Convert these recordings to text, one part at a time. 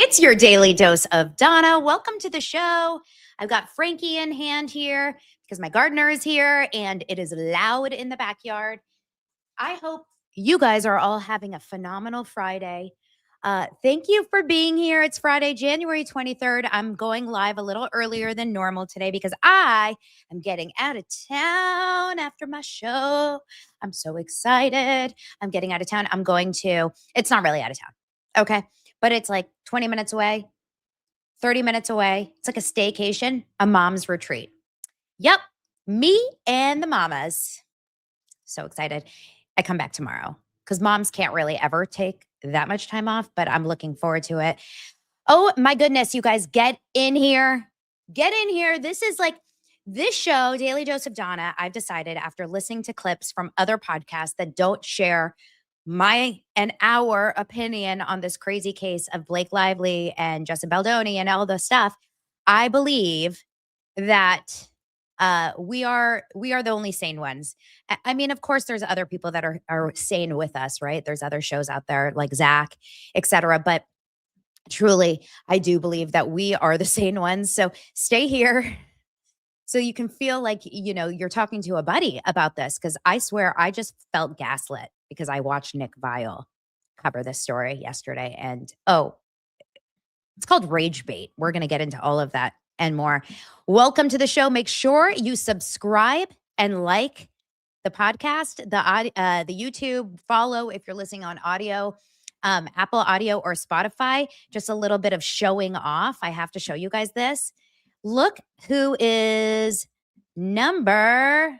It's your daily dose of Donna. Welcome to the show. I've got Frankie in hand here because my gardener is here and it is loud in the backyard. I hope you guys are all having a phenomenal Friday. Thank you for being here. It's Friday, January 23rd. I'm going live a little earlier than normal today because I am getting out of town after my show. I'm so excited. I'm getting out of town. It's not really out of town. Okay. But it's like 20 minutes away, 30 minutes away. It's like a staycation, a mom's retreat. Yep. Me and the mamas. So excited. I come back tomorrow because moms can't really ever take that much time off, but I'm looking forward to it. Oh my goodness, you guys, get in here. Get in here. This show, Daily Dose of Donna, I've decided after listening to clips from other podcasts that don't share our opinion on this crazy case of Blake Lively and Justin Baldoni and all the stuff, I believe that we are the only sane ones. I mean, of course, there's other people that are sane with us, right? There's other shows out there like Zach, etc. But truly, I do believe that we are the sane ones. So stay here so you can feel like, you're talking to a buddy about this. Because I swear I just felt gaslit because I watched Nick Viall cover this story yesterday. And it's called rage bait. We're going to get into all of that and more. Welcome to the show. Make sure you subscribe and like the podcast, the YouTube, follow if you're listening on audio, Apple Audio or Spotify. Just a little bit of showing off. I have to show you guys this. Look who is number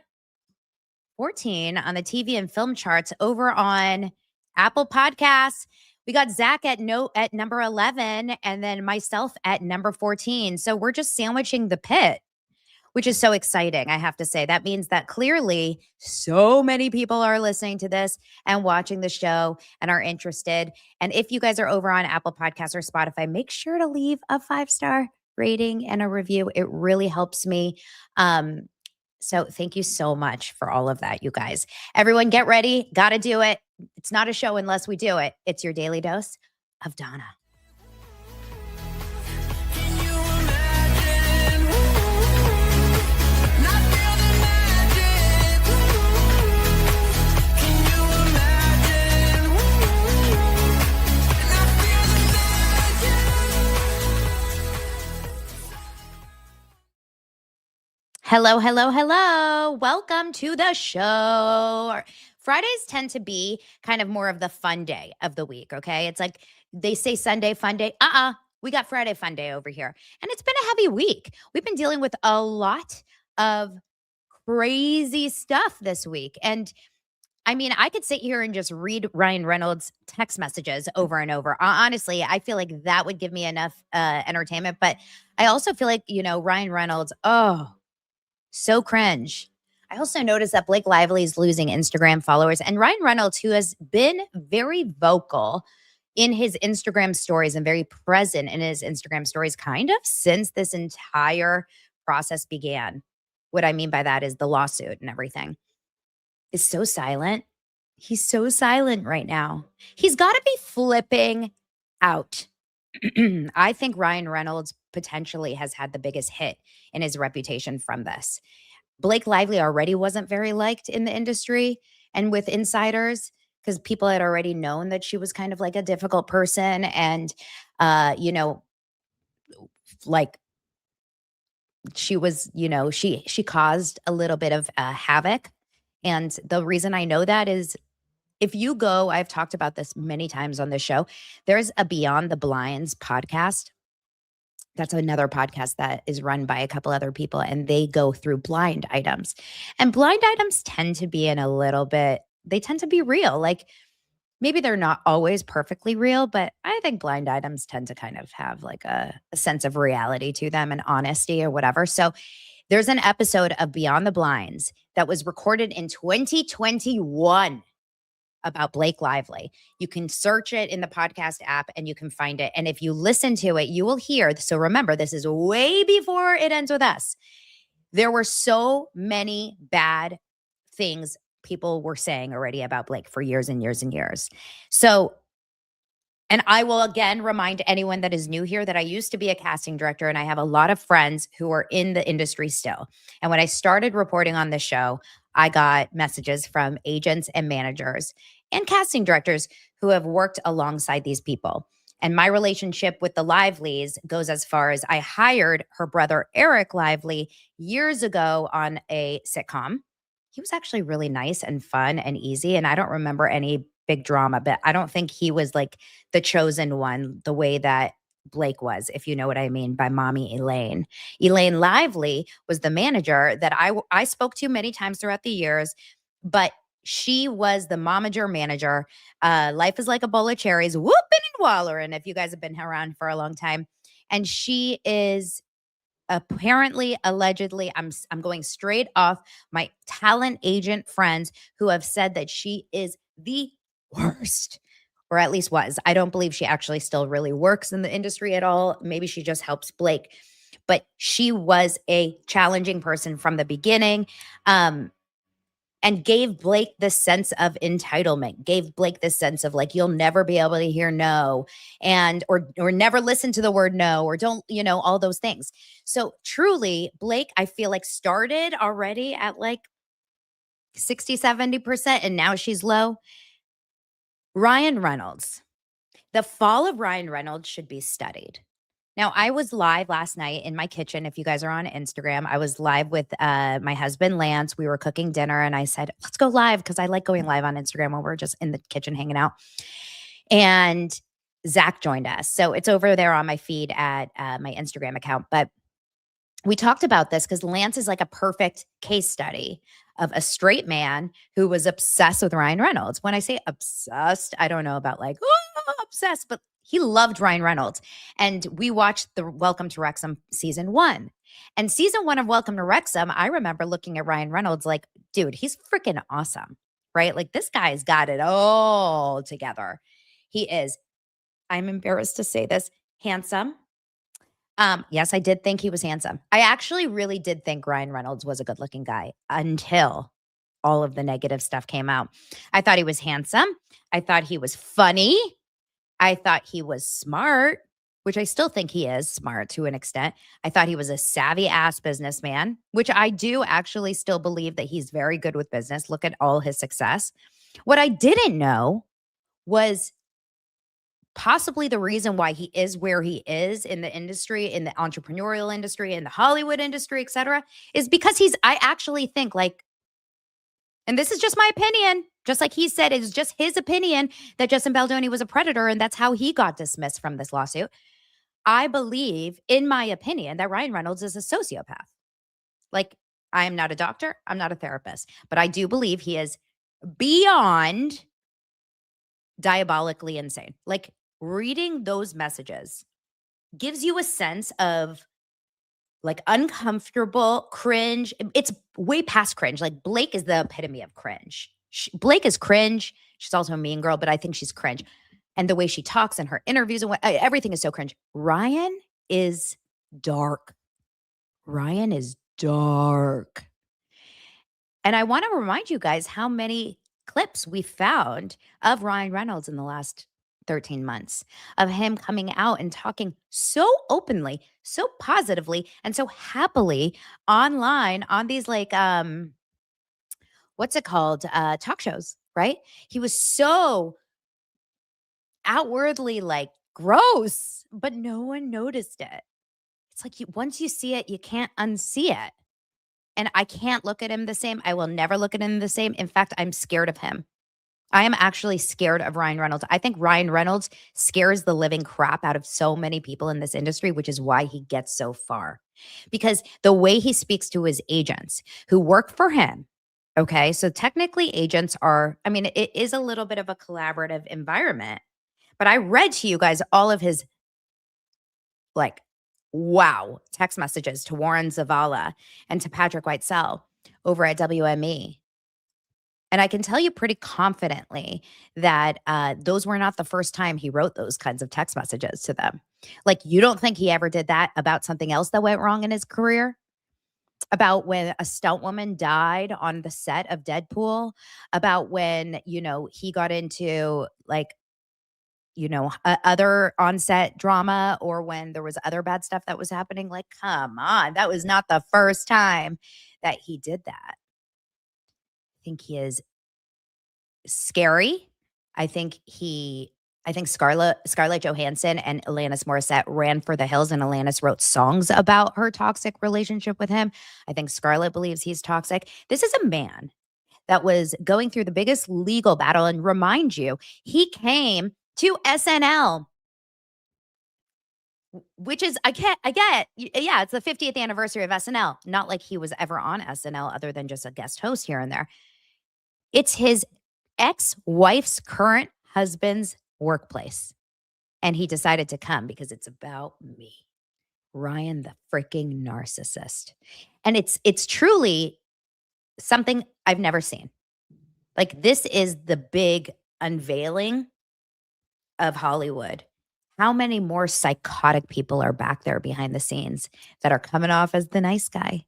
14 on the TV and film charts over on Apple Podcasts. We got Zach at number 11 and then myself at number 14. So we're just sandwiching the pit, which is so exciting, I have to say. That means that clearly so many people are listening to this and watching the show and are interested. And if you guys are over on Apple Podcasts or Spotify, make sure to leave a 5-star rating and a review. It really helps me. So thank you so much for all of that, you guys. Everyone get ready. Got to do it. It's not a show unless we do it. It's your daily dose of Donna. Hello, hello, hello. Welcome to the show. Fridays tend to be kind of more of the fun day of the week, okay? It's like they say Sunday fun day. We got Friday fun day over here. And it's been a heavy week. We've been dealing with a lot of crazy stuff this week. And I mean, I could sit here and just read Ryan Reynolds' text messages over and over. Honestly, I feel like that would give me enough entertainment. But I also feel like, Ryan Reynolds, so cringe. I also noticed that Blake Lively is losing Instagram followers, and Ryan Reynolds, who has been very vocal in his Instagram stories and very present in his Instagram stories kind of since this entire process began. What I mean by that is the lawsuit and everything is so silent. He's so silent right now. He's got to be flipping out. I think Ryan Reynolds potentially has had the biggest hit in his reputation from this. Blake Lively already wasn't very liked in the industry and with insiders because people had already known that she was kind of like a difficult person and, like she was, she caused a little bit of havoc. And the reason I know that is if you go, I've talked about this many times on this show, there's a Beyond the Blinds podcast. That's another podcast that is run by a couple other people, and they go through blind items. And blind items tend to be they tend to be real. Like maybe they're not always perfectly real, but I think blind items tend to kind of have like a sense of reality to them and honesty or whatever. So there's an episode of Beyond the Blinds that was recorded in 2021 about Blake Lively. You can search it in the podcast app and you can find it. And if you listen to it, you will hear. So remember, this is way before It Ends With Us. There were so many bad things people were saying already about Blake for years and years and years. So And I will again remind anyone that is new here that I used to be a casting director and I have a lot of friends who are in the industry still. And when I started reporting on the show, I got messages from agents and managers and casting directors who have worked alongside these people. And my relationship with the Lively's goes as far as I hired her brother, Eric Lively, years ago on a sitcom. He was actually really nice and fun and easy. And I don't remember any big drama, but I don't think he was like the chosen one the way that Blake was, if you know what I mean by mommy Elaine. Elaine Lively was the manager that I spoke to many times throughout the years, but she was the momager manager. Life is like a bowl of cherries, whooping and wallering, if you guys have been around for a long time. And she is apparently, allegedly, I'm going straight off my talent agent friends who have said that she is the worst, or at least was. I don't believe she actually still really works in the industry at all. Maybe she just helps Blake, but she was a challenging person from the beginning. And gave Blake this sense of entitlement, gave Blake this sense of like, you'll never be able to hear no, and or never listen to the word no, or don't, all those things. So truly, Blake, I feel like started already at like 60, 70%, and now she's low. Ryan Reynolds. The fall of Ryan Reynolds should be studied. Now, I was live last night in my kitchen. If you guys are on Instagram, I was live with my husband, Lance. We were cooking dinner and I said, let's go live because I like going live on Instagram when we're just in the kitchen hanging out. And Zach joined us. So it's over there on my feed at my Instagram account. But we talked about this because Lance is like a perfect case study of a straight man who was obsessed with Ryan Reynolds. When I say obsessed, I don't know about like, oh, obsessed, but he loved Ryan Reynolds. And we watched the Welcome to Wrexham season 1. And season 1 of Welcome to Wrexham, I remember looking at Ryan Reynolds like, dude, he's freaking awesome, right? Like this guy's got it all together. He is, I'm embarrassed to say this, handsome. Yes, I did think he was handsome. I actually really did think Ryan Reynolds was a good-looking guy until all of the negative stuff came out. I thought he was handsome. I thought he was funny. I thought he was smart, which I still think he is smart to an extent. I thought he was a savvy ass businessman, which I do actually still believe that he's very good with business. Look at all his success. What I didn't know was possibly the reason why he is where he is in the industry, in the entrepreneurial industry, in the Hollywood industry, et cetera, is because I actually think like, and this is just my opinion, just like he said, it's just his opinion that Justin Baldoni was a predator and that's how he got dismissed from this lawsuit. I believe, in my opinion, that Ryan Reynolds is a sociopath. Like, I am not a doctor, I'm not a therapist, but I do believe he is beyond diabolically insane. Like, reading those messages gives you a sense of like uncomfortable cringe. It's way past cringe. Like Blake is the epitome of cringe. Blake is cringe. She's also a mean girl, but I think she's cringe. And the way she talks and her interviews and everything is so cringe. Ryan is dark. Ryan is dark. And I want to remind you guys how many clips we found of Ryan Reynolds in the last 13 months of him coming out and talking so openly, so positively, and so happily online on these like what's it called? Talk shows, right? He was so outwardly like gross, but no one noticed it. It's like once you see it, you can't unsee it. And I can't look at him the same. I will never look at him the same. In fact, I'm scared of him. I am actually scared of Ryan Reynolds. I think Ryan Reynolds scares the living crap out of so many people in this industry, which is why he gets so far. Because the way he speaks to his agents who work for him, okay? So technically agents are, I mean, it is a little bit of a collaborative environment. But I read to you guys all of his like, wow, text messages to Warren Zavala and to Patrick Whitesell over at WME. And I can tell you pretty confidently that those were not the first time he wrote those kinds of text messages to them. Like, you don't think he ever did that about something else that went wrong in his career? About when a stunt woman died on the set of Deadpool? About when, he got into like other on-set drama or when there was other bad stuff that was happening. Like, come on, that was not the first time that he did that. I think he is scary. I think Scarlett Johansson and Alanis Morissette ran for the hills, and Alanis wrote songs about her toxic relationship with him. I think Scarlett believes he's toxic. This is a man that was going through the biggest legal battle. And remind you, he came to SNL, which is, I get, yeah, it's the 50th anniversary of SNL. Not like he was ever on SNL other than just a guest host here and there. It's his ex-wife's current husband's workplace. And he decided to come because it's about me, Ryan, the freaking narcissist. And it's truly something I've never seen. Like, this is the big unveiling of Hollywood. How many more psychotic people are back there behind the scenes that are coming off as the nice guy?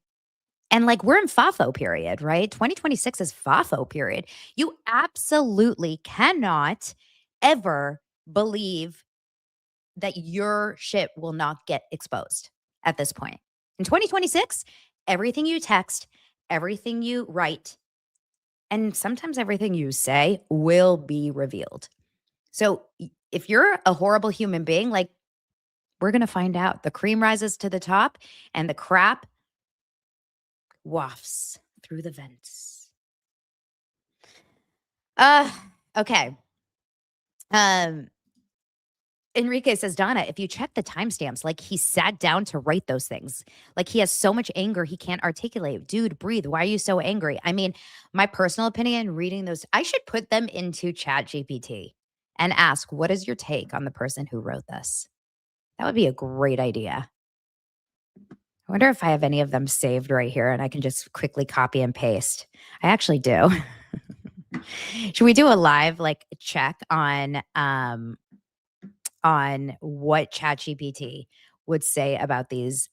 And like, we're in FOFO period, right? 2026 is FOFO period. You absolutely cannot ever believe that your shit will not get exposed at this point. In 2026, everything you text, everything you write, and sometimes everything you say will be revealed. So if you're a horrible human being, like, we're going to find out. The cream rises to the top and the crap wafts through the vents. Okay. Enrique says, Donna, if you check the timestamps, like, he sat down to write those things. Like, he has so much anger he can't articulate. Dude, breathe. Why are you so angry? I mean, my personal opinion, reading those, I should put them into ChatGPT and ask, what is your take on the person who wrote this? That would be a great idea. I wonder if I have any of them saved right here and I can just quickly copy and paste. I actually do. Should we do a live like check on what ChatGPT would say about this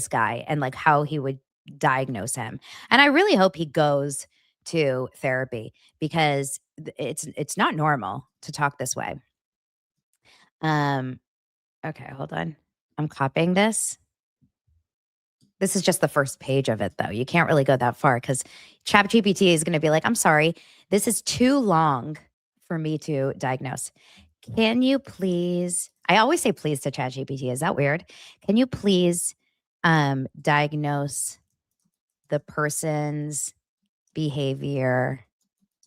guy and like how he would diagnose him? And I really hope he goes to therapy because it's not normal to talk this way. Okay, hold on. I'm copying this. This is just the first page of it, though. You can't really go that far because ChatGPT is going to be like, I'm sorry, this is too long for me to diagnose. Can you please, I always say please to ChatGPT. Is that weird? Can you please diagnose the person's behavior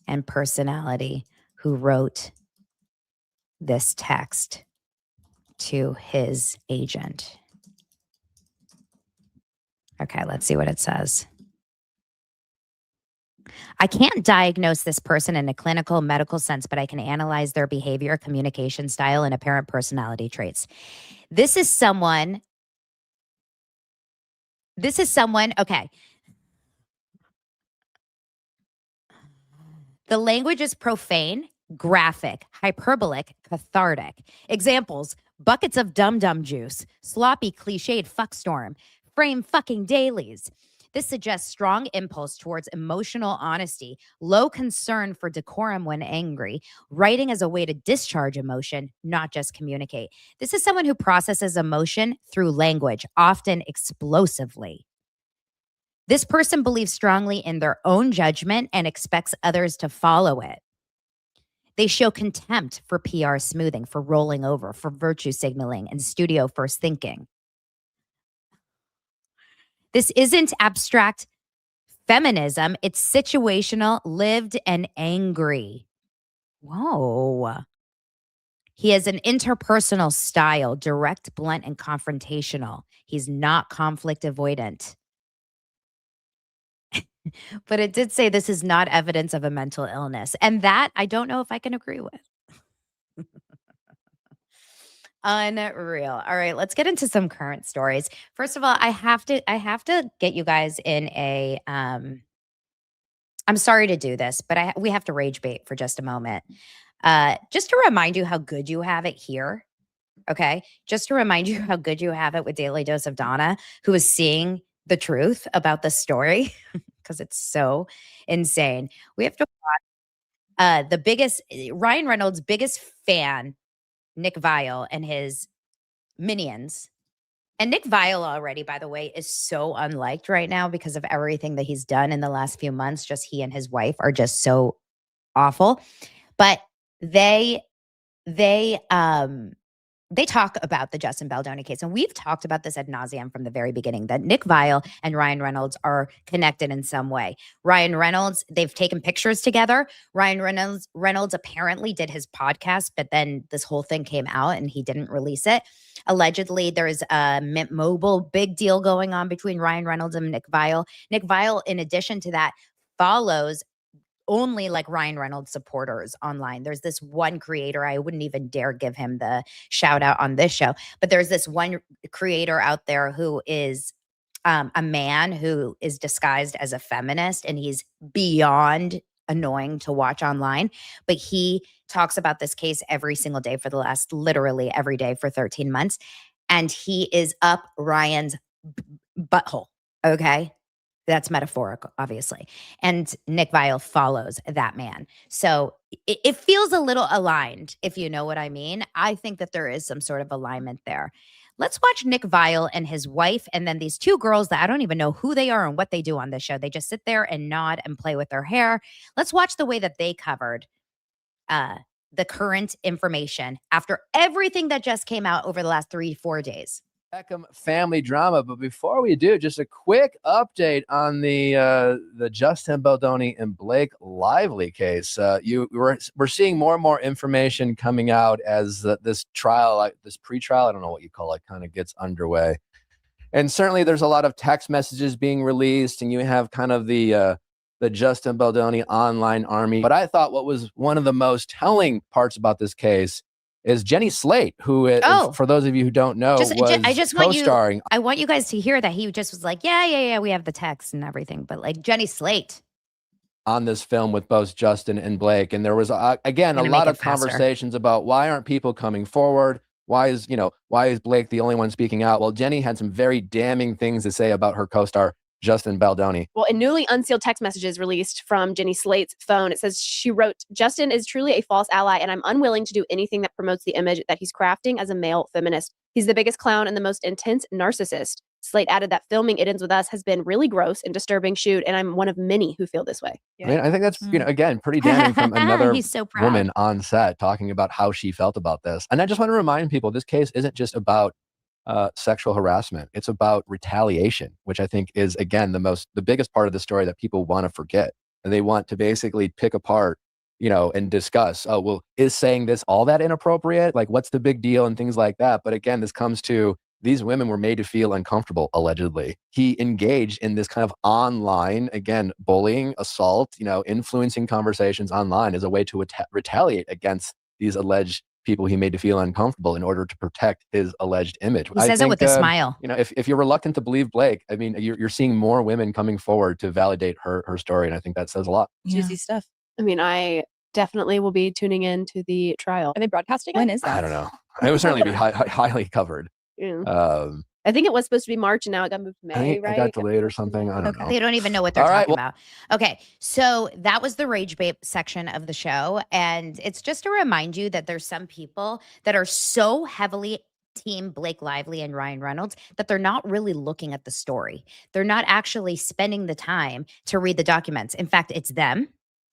and personality who wrote this text to his agent? Okay, let's see what it says. I can't diagnose this person in a clinical medical sense, but I can analyze their behavior, communication style, and apparent personality traits. This is someone, okay. The language is profane, graphic, hyperbolic, cathartic. Examples: buckets of dum-dum juice, sloppy, cliched fuckstorm, frame fucking dailies. This suggests strong impulse towards emotional honesty, low concern for decorum when angry, writing as a way to discharge emotion, not just communicate. This is someone who processes emotion through language, often explosively. This person believes strongly in their own judgment and expects others to follow it. They show contempt for PR smoothing, for rolling over, for virtue signaling, and studio first thinking. This isn't abstract feminism. It's situational, lived, and angry. Whoa. He has an interpersonal style, direct, blunt, and confrontational. He's not conflict avoidant. But it did say this is not evidence of a mental illness. And that I don't know if I can agree with. Unreal. All right, let's get into some current stories. First of all, I have to get you guys in a I'm sorry to do this, but we have to rage bait for just a moment. Just to remind you how good you have it here. Okay? Just to remind you how good you have it with Daily Dose of Donna, who is seeing the truth about the story because it's so insane. We have to watch the biggest Ryan Reynolds' biggest fan Nick Viall and his minions. And Nick Viall already, by the way, is so unliked right now because of everything that he's done in the last few months. Just he and his wife are just so awful. But they talk about the Justin Baldoni case. And we've talked about this ad nauseum from the very beginning, that Nick Viall and Ryan Reynolds are connected in some way. Ryan Reynolds, they've taken pictures together. Ryan Reynolds apparently did his podcast, but then this whole thing came out and he didn't release it. Allegedly, there's a Mint Mobile big deal going on between Ryan Reynolds and Nick Viall. Nick Viall, in addition to that, follows only like Ryan Reynolds supporters online. There's this one creator, I wouldn't even dare give him the shout out on this show, but there's this one creator out there who is a man who is disguised as a feminist, and he's beyond annoying to watch online. But he talks about this case every single day for the last literally every day for 13 months. And he is up Ryan's butthole. Okay. That's metaphorical, obviously. And Nick Viall follows that man. So it feels a little aligned, if you know what I mean. I think that there is some sort of alignment there. Let's watch Nick Viall and his wife, and then these two girls that I don't even know who they are and what they do on this show. They just sit there and nod and play with their hair. Let's watch the way that they covered the current information after everything that just came out over the last 3-4 days. Beckham family drama. But before we do, just a quick update on the Justin Baldoni and Blake Lively case. We're seeing more and more information coming out as this trial, this pre-trial, I don't know what you call it, kind of gets underway. And certainly there's a lot of text messages being released, and you have kind of the Justin Baldoni online army. But I thought what was one of the most telling parts about this case is Jenny Slate, who, for those of you who don't know, was co-starring. I want you guys to hear that he just was like, yeah, we have the text and everything. But like Jenny Slate on this film with both Justin and Blake. And there was, again, a lot of conversations about why aren't people coming forward? Why is Blake the only one speaking out? Well, Jenny had some very damning things to say about her co-star, Justin Baldoni. Well, in newly unsealed text messages released from Jenny Slate's phone, it says she wrote, "Justin is truly a false ally, and I'm unwilling to do anything that promotes the image that he's crafting as a male feminist. He's the biggest clown and the most intense narcissist." Slate added that filming It Ends With Us has been really gross and disturbing shoot, and I'm one of many who feel this way. Yeah. I mean, I think that's, again, pretty damning from another woman on set talking about how she felt about this. And I just want to remind people, this case isn't just about sexual harassment. It's about retaliation, which I think is, again, the biggest part of the story that people want to forget. And they want to basically pick apart, and discuss, oh, well, is saying this all that inappropriate? Like, what's the big deal and things like that? But again, this comes to these women were made to feel uncomfortable, allegedly. He engaged in this kind of online, again, bullying, assault, influencing conversations online as a way to retaliate against these alleged people he made to feel uncomfortable in order to protect his alleged image. He says it with a smile. If you're reluctant to believe Blake, I mean, you're seeing more women coming forward to validate her story, and I think that says a lot. Juicy stuff. I mean, I definitely will be tuning in to the trial. Are they broadcasting? When is that? I don't know. It will certainly be highly covered. Yeah. I think it was supposed to be March and now it got moved to May, right? It got delayed or something. I don't know. They don't even know what they're talking about. Okay, so that was the Rage Babe section of the show. And it's just to remind you that there's some people that are so heavily team Blake Lively and Ryan Reynolds that they're not really looking at the story. They're not actually spending the time to read the documents. In fact, it's them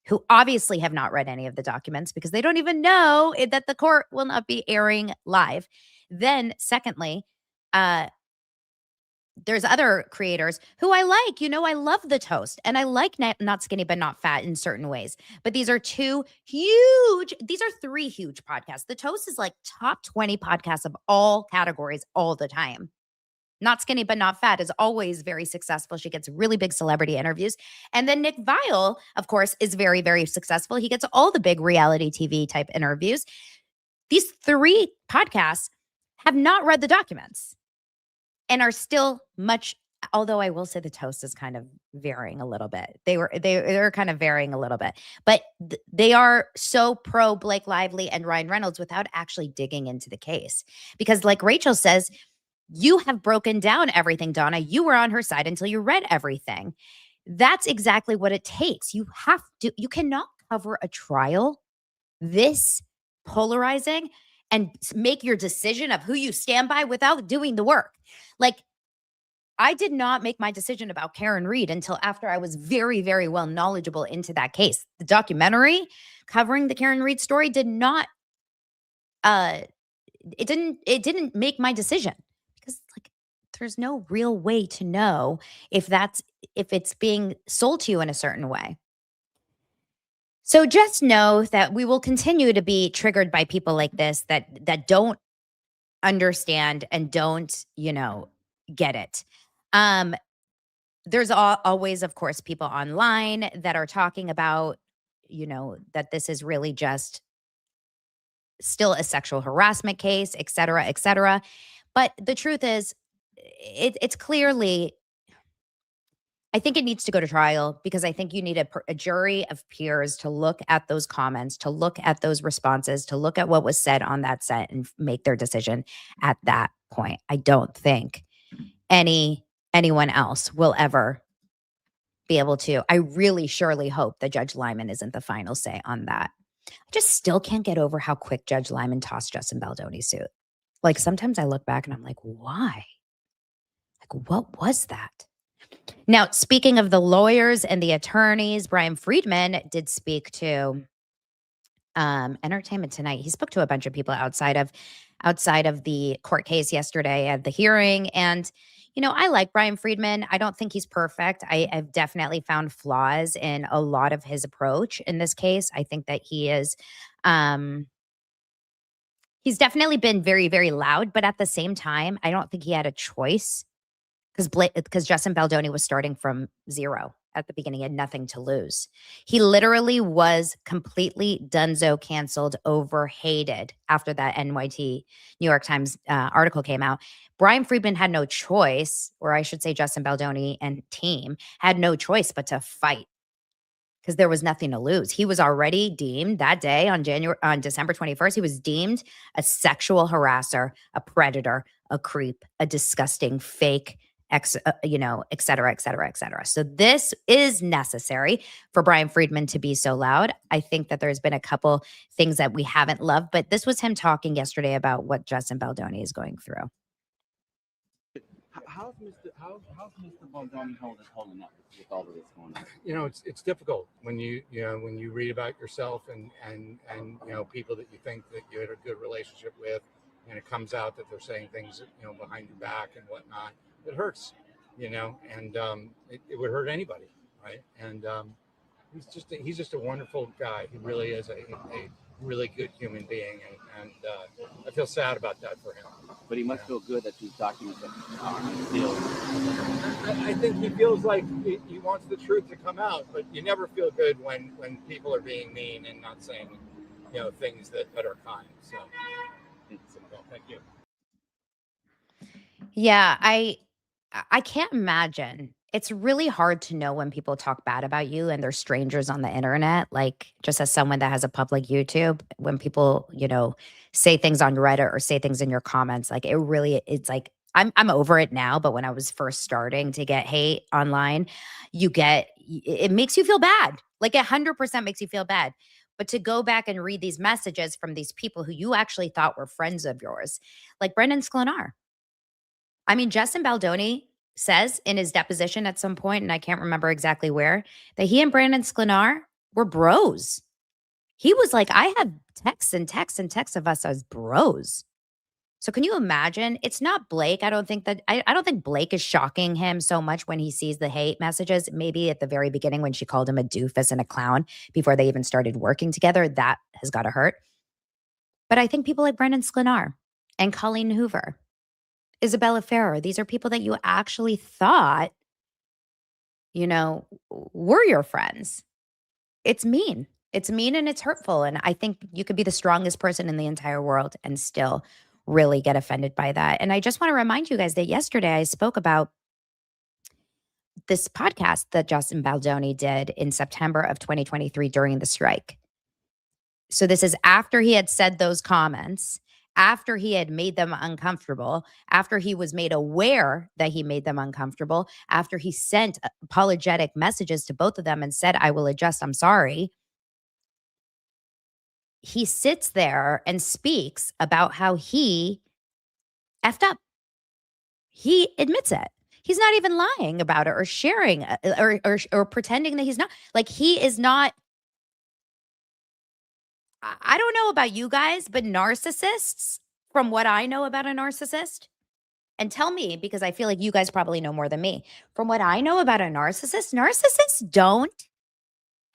who obviously have not read any of the documents because they don't even know that the court will not be airing live. Then, secondly, there's other creators who I like. I love The Toast, and I like Not Skinny But Not Fat in certain ways. But these are three huge podcasts. The Toast is like top 20 podcasts of all categories all the time. Not Skinny But Not Fat is always very successful. She gets really big celebrity interviews. And then Nick Viall, of course, is very, very successful. He gets all the big reality TV type interviews. These three podcasts have not read the documents and are still although I will say The Toast is kind of varying a little bit. They're kind of varying a little bit, but they are so pro Blake Lively and Ryan Reynolds without actually digging into the case. Because like Rachel says, you have broken down everything, Donna. You were on her side until you read everything. That's exactly what it takes. You cannot cover a trial this polarizing and make your decision of who you stand by without doing the work. Like, I did not make my decision about Karen Read until after I was very, very well knowledgeable into that case. The documentary covering the Karen Read story did not, it didn't make my decision, because like there's no real way to know if it's being sold to you in a certain way. So just know that we will continue to be triggered by people like this that don't understand and don't, get it. There's always, of course, people online that are talking about, that this is really just still a sexual harassment case, et cetera, et cetera. But the truth is, it's clearly, I think it needs to go to trial, because I think you need a jury of peers to look at those comments, to look at those responses, to look at what was said on that set and make their decision at that point. I don't think anyone else will ever be able to. I really surely hope that Judge Lyman isn't the final say on that. I just still can't get over how quick Judge Lyman tossed Justin Baldoni's suit. Like, sometimes I look back and I'm like, why? Like, what was that? Now, speaking of the lawyers and the attorneys, Brian Friedman did speak to Entertainment Tonight. He spoke to a bunch of people outside of the court case yesterday at the hearing. And, I like Brian Friedman. I don't think he's perfect. I've definitely found flaws in a lot of his approach in this case. I think that he's definitely been very, very loud, but at the same time, I don't think he had a choice, because Justin Baldoni was starting from zero at the beginning, had nothing to lose. He literally was completely dunzo canceled, hated after that NYT New York Times article came out. Brian Friedman had no choice, or I should say Justin Baldoni and team had no choice but to fight, because there was nothing to lose. He was already deemed that day on December 21st, he was deemed a sexual harasser, a predator, a creep, a disgusting fake, et cetera, et cetera, et cetera. So this is necessary for Brian Friedman to be so loud. I think that there's been a couple things that we haven't loved, but this was him talking yesterday about what Justin Baldoni is going through. How's Mr. Baldoni holding up with all of this going on? It's difficult when you read about yourself and people that you think that you had a good relationship with, and it comes out that they're saying things behind your back and whatnot. It hurts, and it would hurt anybody, right? And he's just a wonderful guy. He really is a really good human being, and I feel sad about that for him. But he must feel good that these documents are still. I think he feels like he wants the truth to come out, but you never feel good when people are being mean and not saying, things that are kind. So, thank you. Yeah, I can't imagine. It's really hard to know when people talk bad about you and they're strangers on the internet. Like, just as someone that has a public YouTube, when people, say things on Reddit or say things in your comments, like it's like, I'm over it now. But when I was first starting to get hate online, it makes you feel bad. Like 100% makes you feel bad. But to go back and read these messages from these people who you actually thought were friends of yours, like Brendan Sklenar. I mean, Justin Baldoni says in his deposition at some point, and I can't remember exactly where, that he and Brandon Sklenar were bros. He was like, I have texts and texts and texts of us as bros. So can you imagine? It's not Blake. I don't think Blake is shocking him so much when he sees the hate messages. Maybe at the very beginning when she called him a doofus and a clown before they even started working together, that has got to hurt. But I think people like Brendan Sklenar and Colleen Hoover, Isabella Ferrer, these are people that you actually thought, were your friends. It's mean. It's mean and it's hurtful. And I think you could be the strongest person in the entire world and still really get offended by that. And I just want to remind you guys that yesterday I spoke about this podcast that Justin Baldoni did in September of 2023 during the strike. So this is after he had said those comments, after he had made them uncomfortable, after he was made aware that he made them uncomfortable, after he sent apologetic messages to both of them and said, I will adjust, I'm sorry. he sits there and speaks about how he effed up. He admits it. He's not even lying about it or sharing or pretending that he's not. Like, he is not. I don't know about you guys, but narcissists, from what I know about a narcissist, and tell me, because I feel like you guys probably know more than me. From what I know about a narcissists don't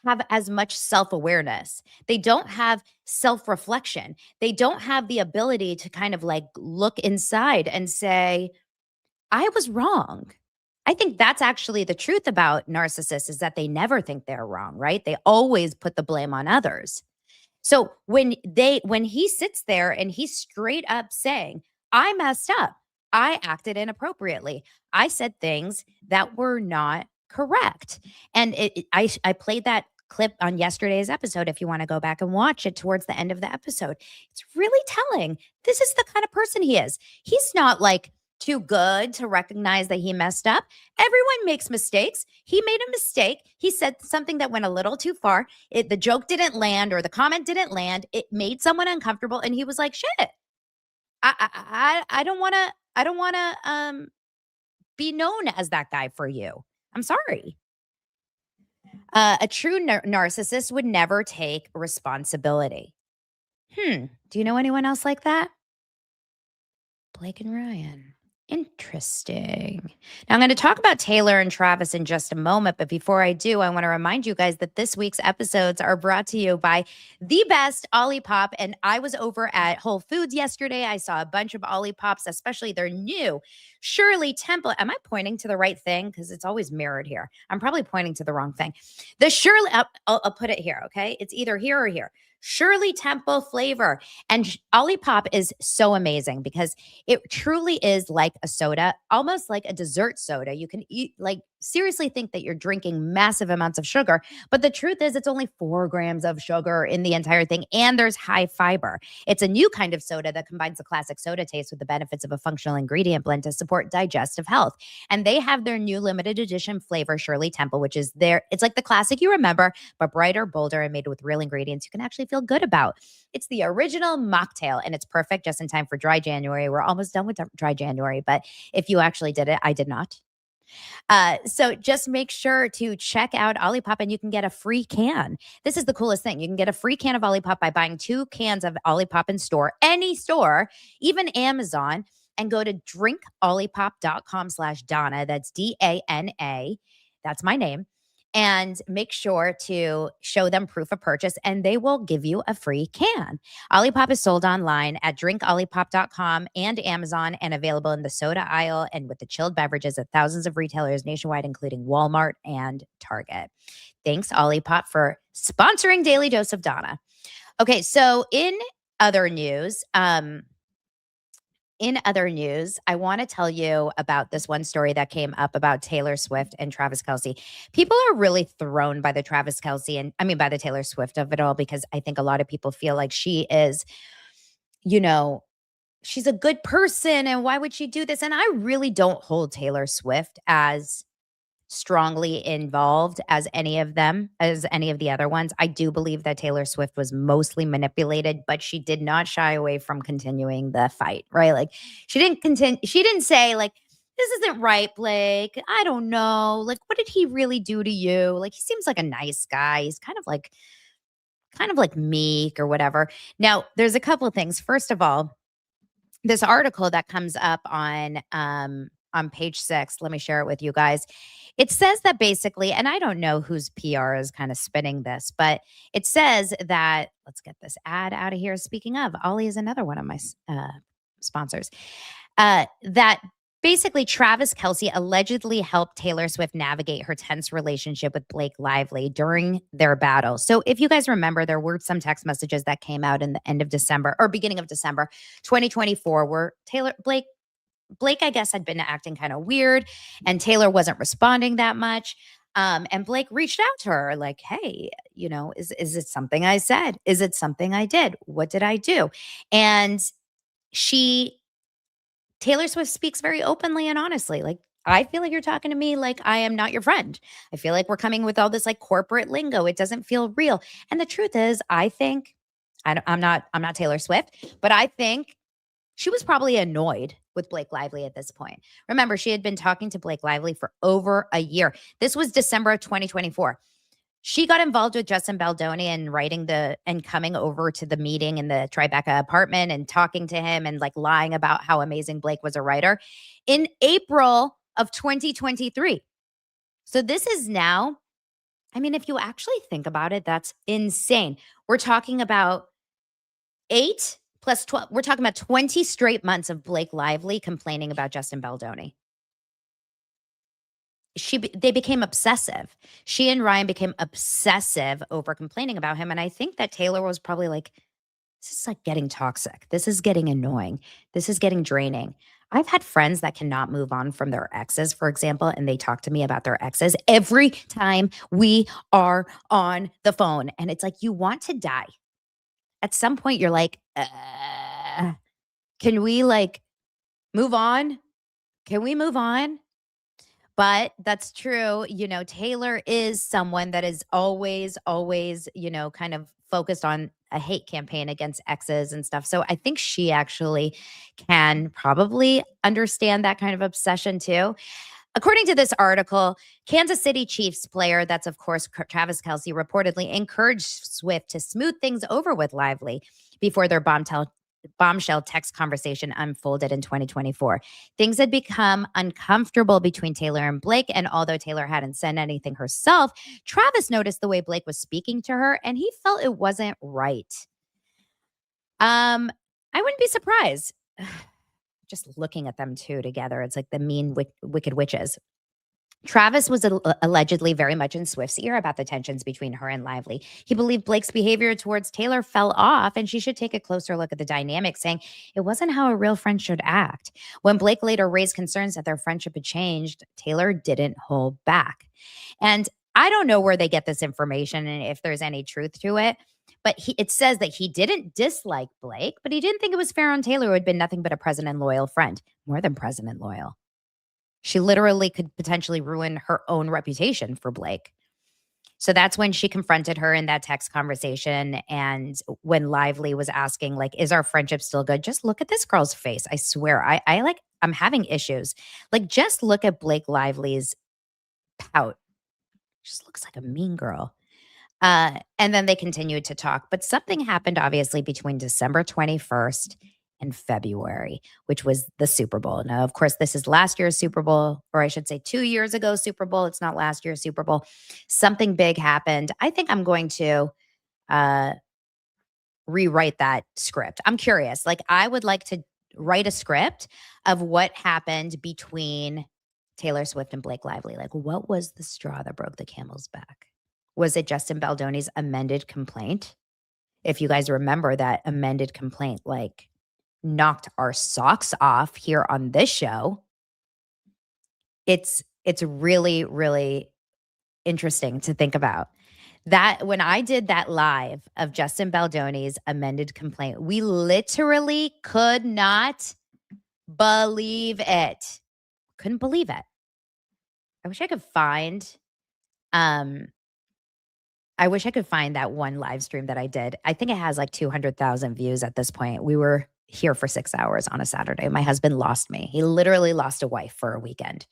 have as much self-awareness. They don't have self-reflection. They don't have the ability to kind of like look inside and say, I was wrong. I think that's actually the truth about narcissists, is that they never think they're wrong, right? They always put the blame on others. So when he sits there and he's straight up saying, I messed up, I acted inappropriately, I said things that were not correct. And I played that clip on yesterday's episode. If you want to go back and watch it towards the end of the episode, it's really telling. This is the kind of person he is. He's not like too good to recognize that he messed up. Everyone makes mistakes. He made a mistake. He said something that went a little too far. The joke didn't land, or the comment didn't land. It made someone uncomfortable, and he was like, "Shit, I don't want to. I don't want to be known as that guy for you. I'm sorry." A true narcissist would never take responsibility. Do you know anyone else like that? Blake and Ryan. Interesting. Now, I'm going to talk about Taylor and Travis in just a moment. But before I do, I want to remind you guys that this week's episodes are brought to you by the best Olipop. And I was over at Whole Foods yesterday. I saw a bunch of Olipops, especially their new Shirley Temple. Am I pointing to the right thing? Because it's always mirrored here. I'm probably pointing to the wrong thing. The Shirley, I'll put it here, okay? It's either here or here. Shirley Temple flavor. And Olipop is so amazing because it truly is like a soda, almost like a dessert soda. You can eat, like, seriously think that you're drinking massive amounts of sugar. But the truth is, it's only 4 grams of sugar in the entire thing. And there's high fiber. It's a new kind of soda that combines the classic soda taste with the benefits of a functional ingredient blend to support digestive health. And they have their new limited edition flavor, Shirley Temple, which is it's like the classic you remember, but brighter, bolder, and made with real ingredients you can actually feel good about. It's the original mocktail, and it's perfect just in time for dry January. We're almost done with dry January, but if you actually did it, I did not. So just make sure to check out Olipop, and you can get a free can. This is the coolest thing. You can get a free can of Olipop by buying 2 cans of Olipop in store, any store, even Amazon, and go to drinkolipop.com/Donna. That's DANA. That's my name. And make sure to show them proof of purchase, and they will give you a free can. Olipop is sold online at drinkolipop.com and Amazon, and available in the soda aisle and with the chilled beverages at thousands of retailers nationwide, including Walmart and Target. Thanks, Olipop, for sponsoring Daily Dose of Donna. Okay, so in other news, I want to tell you about this one story that came up about Taylor Swift and Travis Kelce. People are really thrown by the Travis Kelce by the Taylor Swift of it all, because I think a lot of people feel like she is, she's a good person, and why would she do this? And I really don't hold Taylor Swift as strongly involved as any of the other ones. I do believe that Taylor Swift was mostly manipulated, but she did not shy away from continuing the fight, right? Like, she didn't say, like, this isn't right, Blake. I don't know. Like, what did he really do to you? Like, he seems like a nice guy. He's kind of like meek or whatever. Now, there's a couple of things. First of all, this article that comes up on page 6, let me share it with you guys. It says that basically, and I don't know whose PR is kind of spinning this, but it says that, let's get this ad out of here. Speaking of, Ollie is another one of my sponsors. That basically Travis Kelce allegedly helped Taylor Swift navigate her tense relationship with Blake Lively during their battle. So if you guys remember, there were some text messages that came out in the end of December or beginning of December 2024 where Blake, I guess, had been acting kind of weird, and Taylor wasn't responding that much. And Blake reached out to her like, hey, is it something I said? Is it something I did? What did I do? And Taylor Swift speaks very openly and honestly, like, I feel like you're talking to me like I am not your friend. I feel like we're coming with all this like corporate lingo. It doesn't feel real. And the truth is, I think I'm not Taylor Swift, but I think she was probably annoyed with Blake Lively at this point. Remember, she had been talking to Blake Lively for over a year. This was December of 2024. She got involved with Justin Baldoni and coming over to the meeting in the Tribeca apartment and talking to him and like lying about how amazing Blake was a writer in April of 2023. So this is now, I mean, if you actually think about it, that's insane. We're talking about 8 plus 12. We're talking about 20 straight months of Blake Lively complaining about Justin Baldoni. They became obsessive. She and Ryan became obsessive over complaining about him. And I think that Taylor was probably like, this is like getting toxic. This is getting annoying. This is getting draining. I've had friends that cannot move on from their exes, for example, and they talk to me about their exes every time we are on the phone. And it's like, you want to die. At some point, you're like, can we like move on? Can we move on? But that's true. Taylor is someone that is always, kind of focused on a hate campaign against exes and stuff. So I think she actually can probably understand that kind of obsession too. According to this article, Kansas City Chiefs player, that's of course Travis Kelce, reportedly encouraged Swift to smooth things over with Lively before their bombshell text conversation unfolded in 2024. Things had become uncomfortable between Taylor and Blake, and although Taylor hadn't said anything herself, Travis noticed the way Blake was speaking to her, and he felt it wasn't right. I wouldn't be surprised. Just looking at them two together, it's like the mean, wicked witches. Travis was allegedly very much in Swift's ear about the tensions between her and Lively. He believed Blake's behavior towards Taylor fell off and she should take a closer look at the dynamic, saying it wasn't how a real friend should act. When Blake later raised concerns that their friendship had changed, Taylor didn't hold back. And I don't know where they get this information and if there's any truth to it, but it says that he didn't dislike Blake, but he didn't think it was fair on Taylor, who had been nothing but a president loyal friend. More than president loyal. She literally could potentially ruin her own reputation for Blake. So that's when she confronted her in that text conversation. And when Lively was asking, like, is our friendship still good? Just look at this girl's face. I swear, I'm having issues. Like, just look at Blake Lively's pout. Just looks like a mean girl. And then they continued to talk. But something happened, obviously, between December 21st and February, which was the Super Bowl. Now, of course, this is last year's Super Bowl, or I should say 2 years ago Super Bowl. It's not last year's Super Bowl. Something big happened. I think I'm going to rewrite that script. I'm curious. Like, I would like to write a script of what happened between Taylor Swift and Blake Lively. Like, what was the straw that broke the camel's back? Was it Justin Baldoni's amended complaint? If you guys remember, that amended complaint, like, knocked our socks off here on this show. It's really, really interesting to think about. That when I did that live of Justin Baldoni's amended complaint, we literally could not believe it. Couldn't believe it. I wish I could find that one live stream that I did. I think it has like 200,000 views at this point. We were here for 6 hours on a Saturday. My husband lost me. He literally lost a wife for a weekend.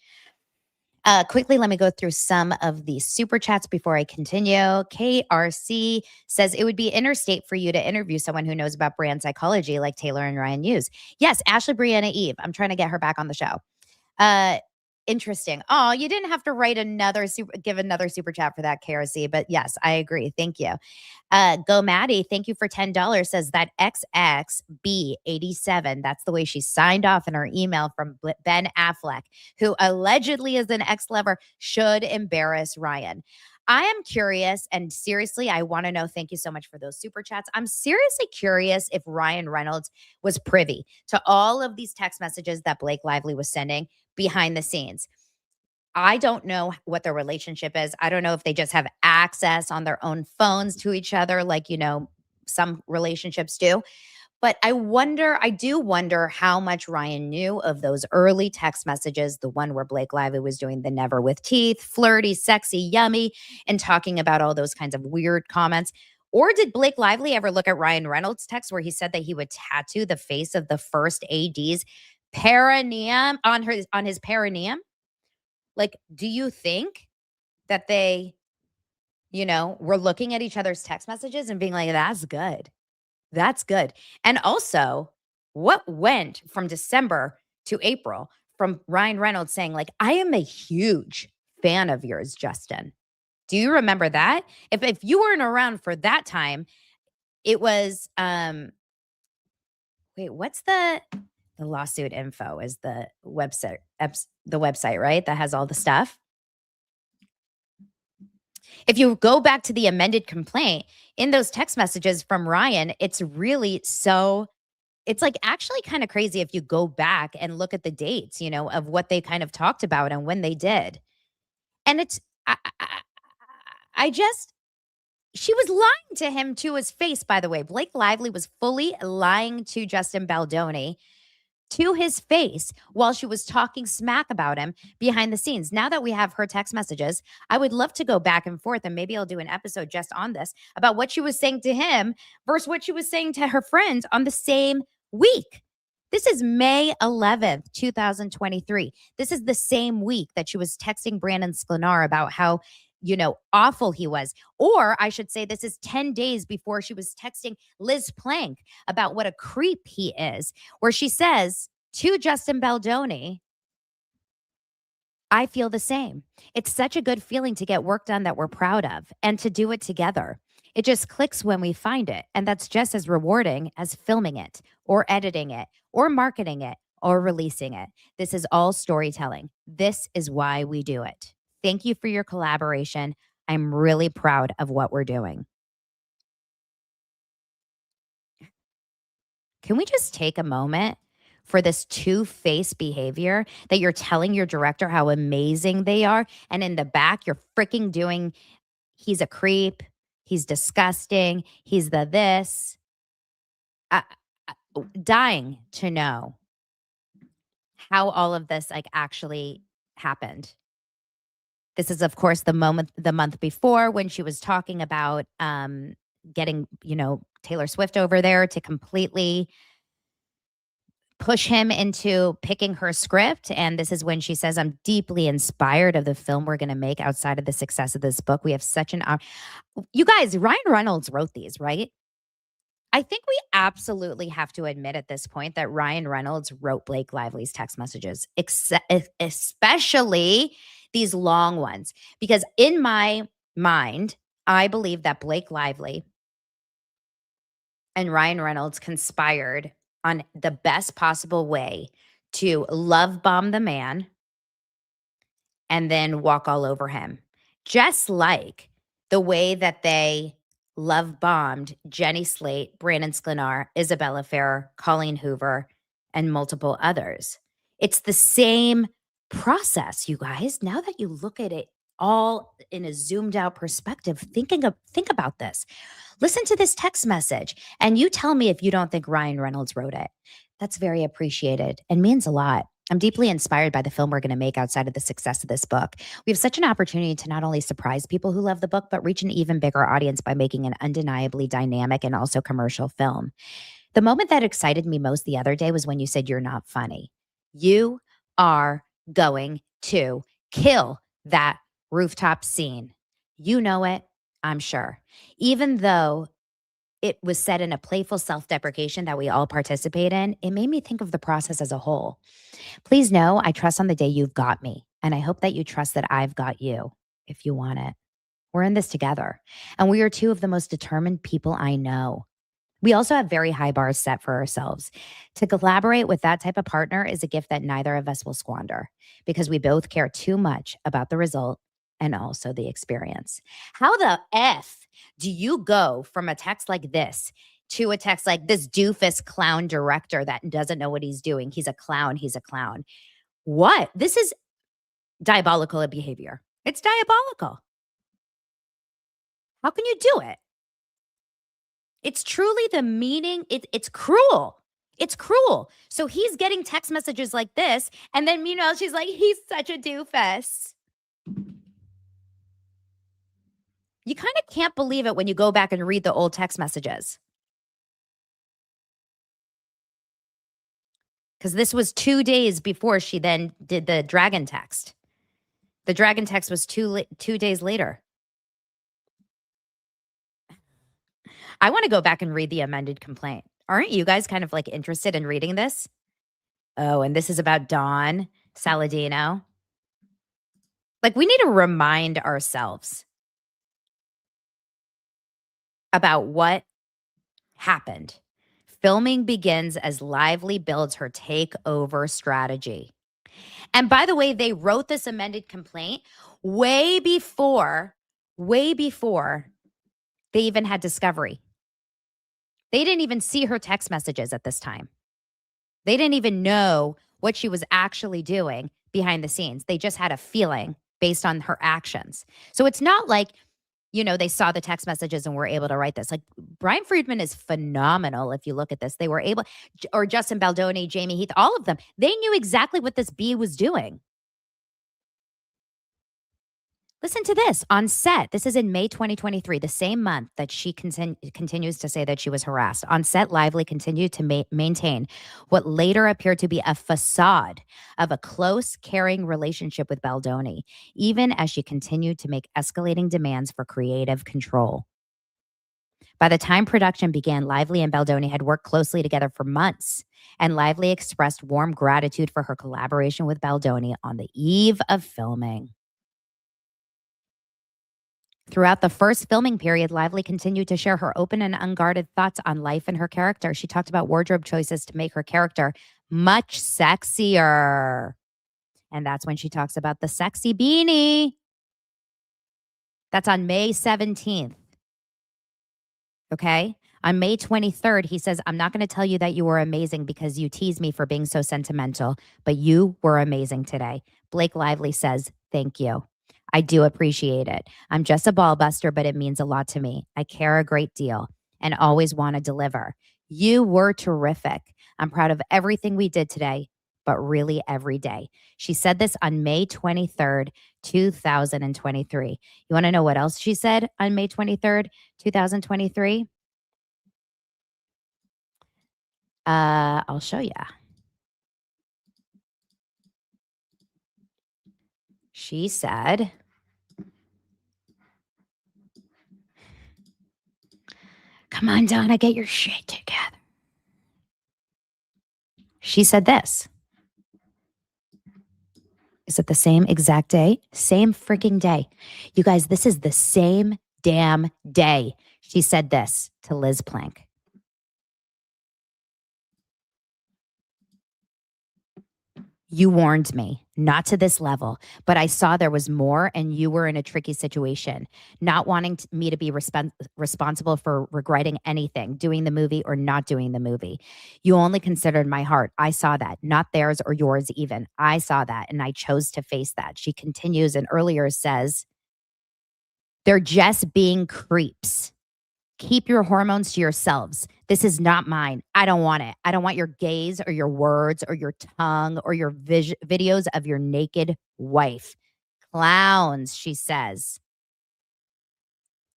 Quickly, let me go through some of the super chats before I continue. KRC says it would be interstate for you to interview someone who knows about brand psychology like Taylor and Ryan use. Yes, Ashley Brianna Eve. I'm trying to get her back on the show. Interesting. Oh, you didn't have to write give another super chat for that, KRC. But yes, I agree. Thank you. Go Maddie, thank you for $10. Says that XXB87. That's the way she signed off in her email from Ben Affleck, who allegedly is an ex-lover, should embarrass Ryan. I am curious, and seriously, I want to know, thank you so much for those super chats. I'm seriously curious if Ryan Reynolds was privy to all of these text messages that Blake Lively was sending behind the scenes. I don't know what their relationship is. I don't know if they just have access on their own phones to each other, like, some relationships do. But I do wonder how much Ryan knew of those early text messages, the one where Blake Lively was doing the never with teeth, flirty, sexy, yummy, and talking about all those kinds of weird comments. Or did Blake Lively ever look at Ryan Reynolds' text where he said that he would tattoo the face of the first AD's perineum on his perineum? Like, do you think that they, were looking at each other's text messages and being like, that's good. That's good. And also, what went from December to April from Ryan Reynolds saying, like, I am a huge fan of yours, Justin. Do you remember that? If you weren't around for that time, it was wait, what's the lawsuit info is the website, right? That has all the stuff. If you go back to the amended complaint in those text messages from Ryan, it's like actually kind of crazy if you go back and look at the dates, of what they kind of talked about and when they did. And it's, she was lying to him to his face, by the way. Blake Lively was fully lying to Justin Baldoni to his face while she was talking smack about him behind the scenes. Now that we have her text messages, I would love to go back and forth, and maybe I'll do an episode just on this about what she was saying to him versus what she was saying to her friends on the same week. This is May 11th, 2023. This is the same week that she was texting Brandon Sklenar about how awful he was. Or I should say this is 10 days before she was texting Liz Plank about what a creep he is, where she says to Justin Baldoni, I feel the same. It's such a good feeling to get work done that we're proud of and to do it together. It just clicks when we find it. And that's just as rewarding as filming it or editing it or marketing it or releasing it. This is all storytelling. This is why we do it. Thank you for your collaboration. I'm really proud of what we're doing. Can we just take a moment for this two-faced behavior that you're telling your director how amazing they are, and in the back, you're freaking doing, he's a creep, he's disgusting, he's the this. Dying to know how all of this actually happened. This is, of course, the month before when she was talking about getting, Taylor Swift over there to completely push him into picking her script. And this is when she says, I'm deeply inspired of the film we're going to make outside of the success of this book. We have such an, you guys, Ryan Reynolds wrote these, right? I think we absolutely have to admit at this point that Ryan Reynolds wrote Blake Lively's text messages, especially these long ones, because in my mind, I believe that Blake Lively and Ryan Reynolds conspired on the best possible way to love bomb the man and then walk all over him, just like the way that they love bombed Jenny Slate, Brandon Sklenar, Isabella Ferrer, Colleen Hoover, and multiple others. It's the same process, you guys. Now that you look at it all in a zoomed out perspective, think about this. Listen to this text message and you tell me if you don't think Ryan Reynolds wrote it. That's very appreciated and means a lot. I'm deeply inspired by the film we're going to make outside of the success of this book. We have such an opportunity to not only surprise people who love the book, but reach an even bigger audience by making an undeniably dynamic and also commercial film. The moment that excited me most the other day was when you said you're not funny. You are going to kill that rooftop scene. You know it, I'm sure. Even though it was said in a playful self-deprecation that we all participate in, it made me think of the process as a whole. Please know I trust on the day you've got me, and I hope that you trust that I've got you if you want it. We're in this together, and we are two of the most determined people I know. We also have very high bars set for ourselves. To collaborate with that type of partner is a gift that neither of us will squander because we both care too much about the result and also the experience. How the F do you go from a text like this to a text like this doofus clown director that doesn't know what he's doing? He's a clown. He's a clown. What? This is diabolical behavior. It's diabolical. How can you do it? It's truly the meaning. It's cruel. It's cruel. So he's getting text messages like this. And then, meanwhile, she's like, he's such a doofus. You kind of can't believe it when you go back and read the old text messages. Because this was 2 days before she then did the dragon text. The dragon text was 2 days later. I want to go back and read the amended complaint. Aren't you guys kind of like interested in reading this? Oh, and this is about Dawn Saladino. Like, we need to remind ourselves about what happened. Filming begins as Lively builds her takeover strategy. And by the way, they wrote this amended complaint way before they even had discovery. They didn't even see her text messages at this time. They didn't even know what she was actually doing behind the scenes. They just had a feeling based on her actions. So it's not like, they saw the text messages and were able to write this. Like, Brian Friedman is phenomenal. If you look at this, they were able, or Justin Baldoni, Jamie Heath, all of them, they knew exactly what this bee was doing. Listen to this on set. This is in May 2023, the same month that she continues to say that she was harassed. On set, Lively continued to maintain what later appeared to be a facade of a close, caring relationship with Baldoni, even as she continued to make escalating demands for creative control. By the time production began, Lively and Baldoni had worked closely together for months, and Lively expressed warm gratitude for her collaboration with Baldoni on the eve of filming. Throughout the first filming period, Lively continued to share her open and unguarded thoughts on life and her character. She talked about wardrobe choices to make her character much sexier. And that's when she talks about the sexy beanie. That's on May 17th. Okay? On May 23rd, he says, I'm not going to tell you that you were amazing because you teased me for being so sentimental, but you were amazing today. Blake Lively says, thank you. I do appreciate it. I'm just a ball buster, but it means a lot to me. I care a great deal and always want to deliver. You were terrific. I'm proud of everything we did today, but really every day. She said this on May 23rd, 2023. You want to know what else she said on May 23rd, 2023? I'll show you. She said, come on, Donna, get your shit together. She said this. Is it the same exact day? Same freaking day. You guys, this is the same damn day. She said this to Liz Plank. You warned me, not to this level, but I saw there was more and you were in a tricky situation, not wanting me to be responsible for regretting anything, doing the movie or not doing the movie. You only considered my heart. I saw that, not theirs or yours even. I saw that and I chose to face that. She continues and earlier says, they're just being creeps. Keep your hormones to yourselves. This is not mine. I don't want it. I don't want your gaze or your words or your tongue or your videos of your naked wife. Clowns, she says.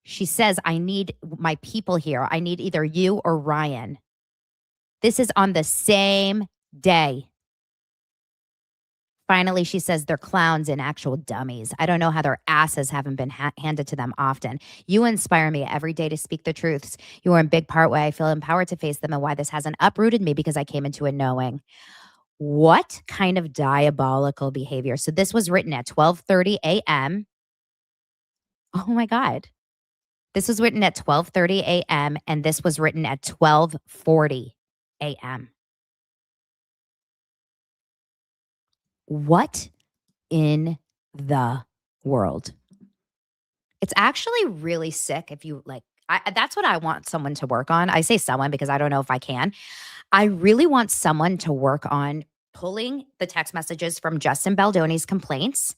She says, I need my people here. I need either you or Ryan. This is on the same day. Finally, she says they're clowns and actual dummies. I don't know how their asses haven't been handed to them often. You inspire me every day to speak the truths. You are in big part why I feel empowered to face them and why this hasn't uprooted me because I came into it knowing. What kind of diabolical behavior? So this was written at 12:30 a.m. Oh my God. This was written at 12:30 a.m. and this was written at 12:40 a.m. What in the world? It's actually really sick if you like, that's what I want someone to work on. I say someone because I don't know if I can. I really want someone to work on pulling the text messages from Justin Baldoni's complaints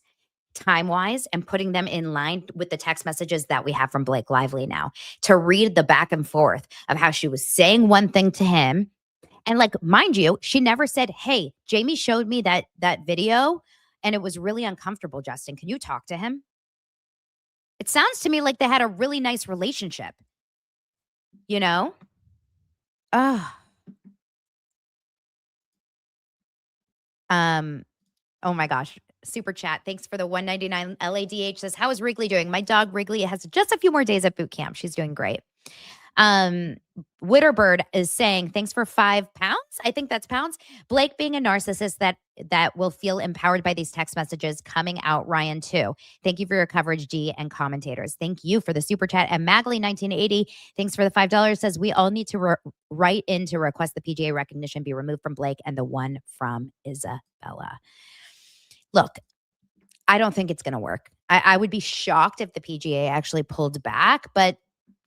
time-wise and putting them in line with the text messages that we have from Blake Lively now, to read the back and forth of how she was saying one thing to him. And like, mind you, she never said, hey, Jamie showed me that video and it was really uncomfortable, Justin. Can you talk to him? It sounds to me like they had a really nice relationship. You know? Oh. Oh my gosh. Super chat. Thanks for the $1.99. LADH says, how is Wrigley doing? My dog Wrigley has just a few more days at boot camp. She's doing great. Witterbird is saying, thanks for £5. I think that's pounds. Blake being a narcissist that will feel empowered by these text messages coming out. Ryan too. Thank you for your coverage, G and commentators. Thank you for the super chat. And Magley1980, thanks for the $5, says we all need to write in to request the PGA recognition be removed from Blake and the one from Isabella. Look, I don't think it's going to work. I would be shocked if the PGA actually pulled back, but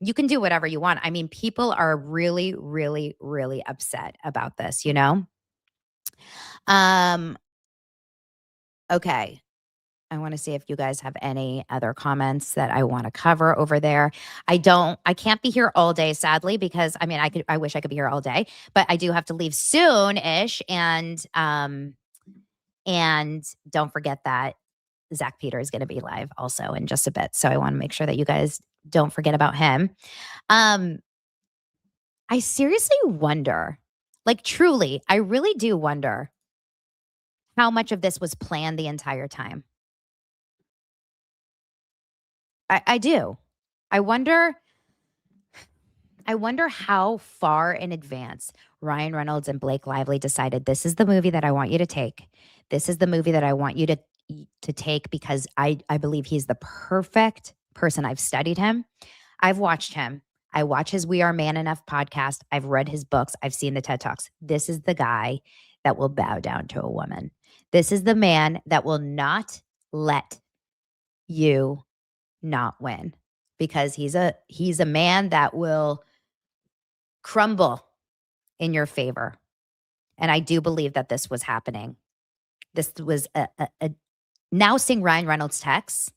you can do whatever you want. I mean, people are really, really, really upset about this, you know? Okay. I want to see if you guys have any other comments that I want to cover over there. I can't be here all day, sadly, because I mean, I wish I could be here all day, but I do have to leave soon-ish. And don't forget that Zach Peter is going to be live also in just a bit. So I want to make sure that you guys don't forget about him. I seriously wonder, like truly, I really do wonder how much of this was planned the entire time. I do. I wonder how far in advance Ryan Reynolds and Blake Lively decided this is the movie that I want you to take. This is the movie that I want you to take because I believe he's the perfect person. I've studied him. I've watched him. I watch his We Are Man Enough podcast. I've read his books. I've seen the TED Talks. This is the guy that will bow down to a woman. This is the man that will not let you not win because he's a man that will crumble in your favor. And I do believe that this was happening. This was now seeing Ryan Reynolds' texts.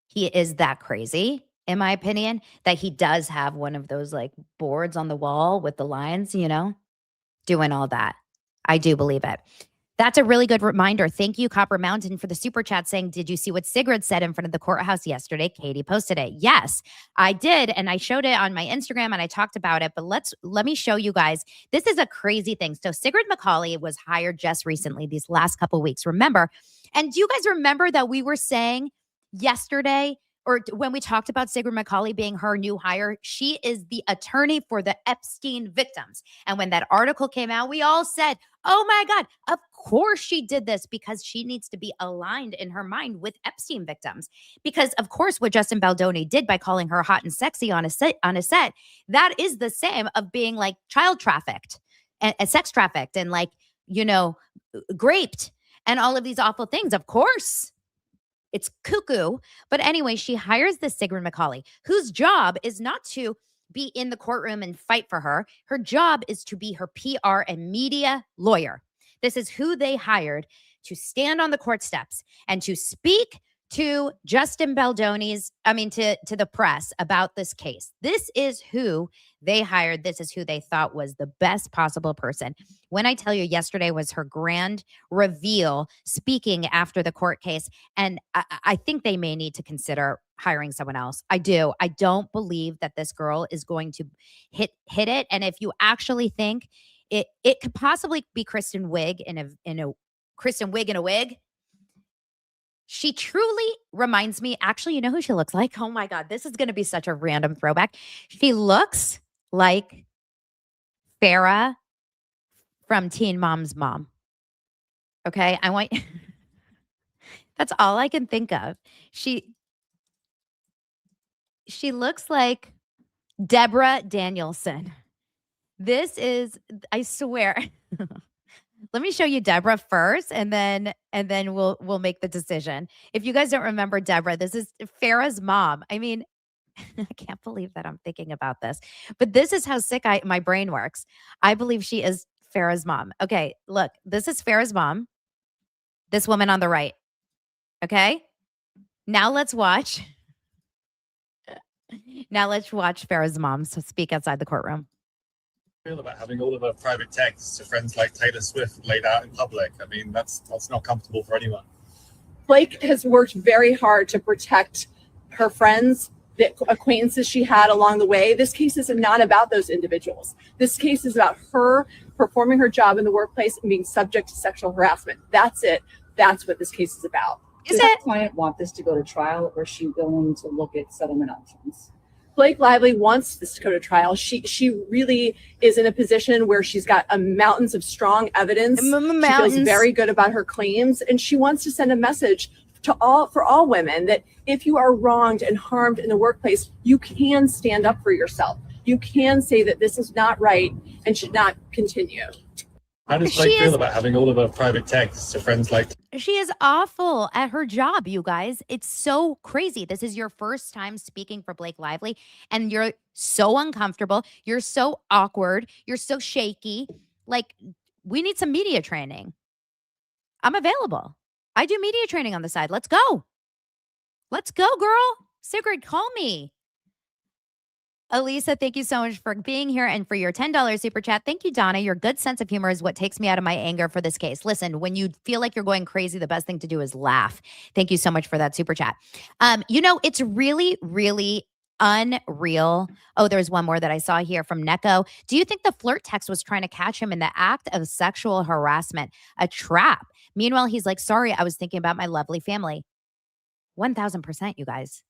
He is that crazy, in my opinion, that he does have one of those like boards on the wall with the lines, you know, doing all that. I do believe it. That's a really good reminder. Thank you, Copper Mountain, for the super chat saying, did you see what Sigrid said in front of the courthouse yesterday? Katie posted it. Yes, I did. And I showed it on my Instagram and I talked about it. But let me show you guys. This is a crazy thing. So Sigrid McCauley was hired just recently, these last couple of weeks. Remember? And do you guys remember that we were saying yesterday, or when we talked about Sigrid McCauley being her new hire, she is the attorney for the Epstein victims. And when that article came out, we all said, oh my God, of course she did this because she needs to be aligned in her mind with Epstein victims. Because of course what Justin Baldoni did by calling her hot and sexy on a set, that is the same of being like child trafficked and sex trafficked and like, you know, graped and all of these awful things. Of course. It's cuckoo. But anyway, she hires this Sigrid McCauley, whose job is not to be in the courtroom and fight for her. Her job is to be her PR and media lawyer. This is who they hired to stand on the court steps and to speak to Justin Baldoni's, to the press about this case. This is who they hired. This is who they thought was the best possible person. When I tell you yesterday was her grand reveal speaking after the court case, and I think they may need to consider hiring someone else. I do. I don't believe that this girl is going to hit it. And if you actually think it could possibly be Kristen Wiig in a wig. She truly reminds me, actually, you know who she looks like? Oh my God, this is going to be such a random throwback. She looks like Farrah from Teen Mom's mom. Okay, that's all I can think of. She looks like Deborah Danielson. This is, I swear. Let me show you Deborah first, and then we'll make the decision. If you guys don't remember Deborah, this is Farrah's mom. I mean, I can't believe that I'm thinking about this, but this is how sick my brain works. I believe she is Farrah's mom. Okay, look, this is Farrah's mom. This woman on the right. Okay, now let's watch. Farrah's mom speak outside the courtroom. Feel about having all of her private texts to friends like Taylor Swift laid out in public. I mean, that's not comfortable for anyone. Blake has worked very hard to protect her friends, the acquaintances she had along the way. This case is not about those individuals. This case is about her performing her job in the workplace and being subject to sexual harassment. That's it. That's what this case is about. Does the client want this to go to trial, or is she willing to look at settlement options? Blake Lively wants this to go to trial. She really is in a position where she's got mountains of strong evidence. She feels very good about her claims, and she wants to send a message for all women that if you are wronged and harmed in the workplace, you can stand up for yourself. You can say that this is not right and should not continue. How does Blake feel about having all of her private texts to friends like? She is awful at her job, you guys. It's so crazy. This is your first time speaking for Blake Lively, and you're so uncomfortable. You're so awkward. You're so shaky. Like, we need some media training. I'm available. I do media training on the side. Let's go. Let's go, girl. Sigrid, call me. Elisa, thank you so much for being here and for your $10 super chat. Thank you, Donna. Your good sense of humor is what takes me out of my anger for this case. Listen, when you feel like you're going crazy, the best thing to do is laugh. Thank you so much for that super chat. It's really, really unreal. Oh, there's one more that I saw here from Neko. Do you think the flirt text was trying to catch him in the act of sexual harassment? A trap. Meanwhile, he's like, sorry, I was thinking about my lovely family. 1000%, you guys.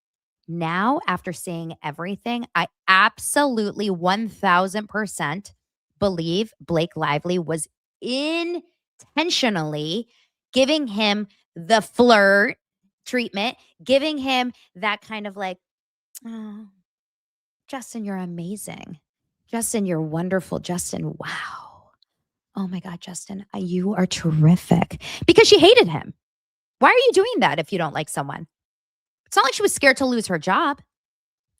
Now, after seeing everything, I absolutely 1000% believe Blake Lively was intentionally giving him the flirt treatment, giving him that kind of like, oh, Justin, you're amazing. Justin, you're wonderful. Justin, wow. Oh my God, Justin, you are terrific. Because she hated him. Why are you doing that if you don't like someone? It's not like she was scared to lose her job.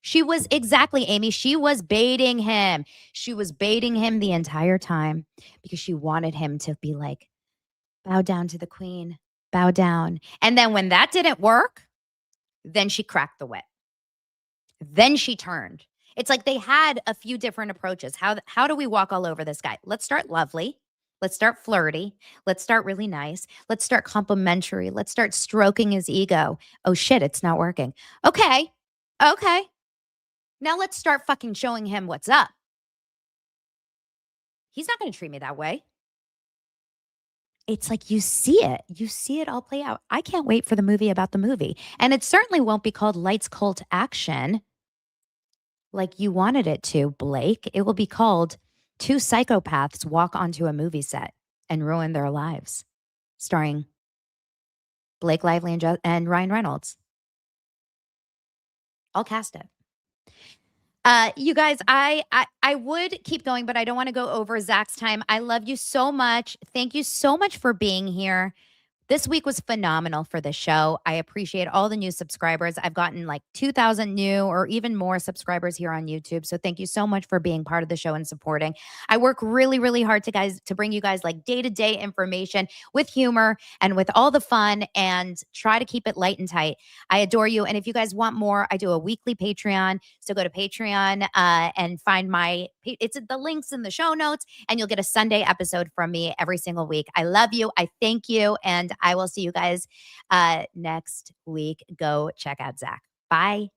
She was exactly, Amy. She was baiting him. She was baiting him the entire time because she wanted him to be like, bow down to the queen, bow down. And then when that didn't work, then she cracked the whip. Then she turned. It's like they had a few different approaches. How do we walk all over this guy? Let's start lovely. Let's start flirty. Let's start really nice. Let's start complimentary. Let's start stroking his ego. Oh shit, it's not working. Okay. Now let's start fucking showing him what's up. He's not going to treat me that way. It's like you see it. You see it all play out. I can't wait for the movie about the movie. And it certainly won't be called Lights Cult Action like you wanted it to, Blake. It will be called Two Psychopaths Walk Onto a Movie Set and Ruin Their Lives, starring Blake Lively and Ryan Reynolds. I'll cast it. You guys, I would keep going, but I don't want to go over Zach's time. I love you so much. Thank you so much for being here. This week was phenomenal for the show. I appreciate all the new subscribers. I've gotten like 2,000 new or even more subscribers here on YouTube. So thank you so much for being part of the show and supporting. I work really, really hard to bring you guys like day-to-day information with humor and with all the fun and try to keep it light and tight. I adore you. And if you guys want more, I do a weekly Patreon. So go to Patreon and find it's the links in the show notes, and you'll get a Sunday episode from me every single week. I love you. I thank you. And I will see you guys next week. Go check out Zach. Bye.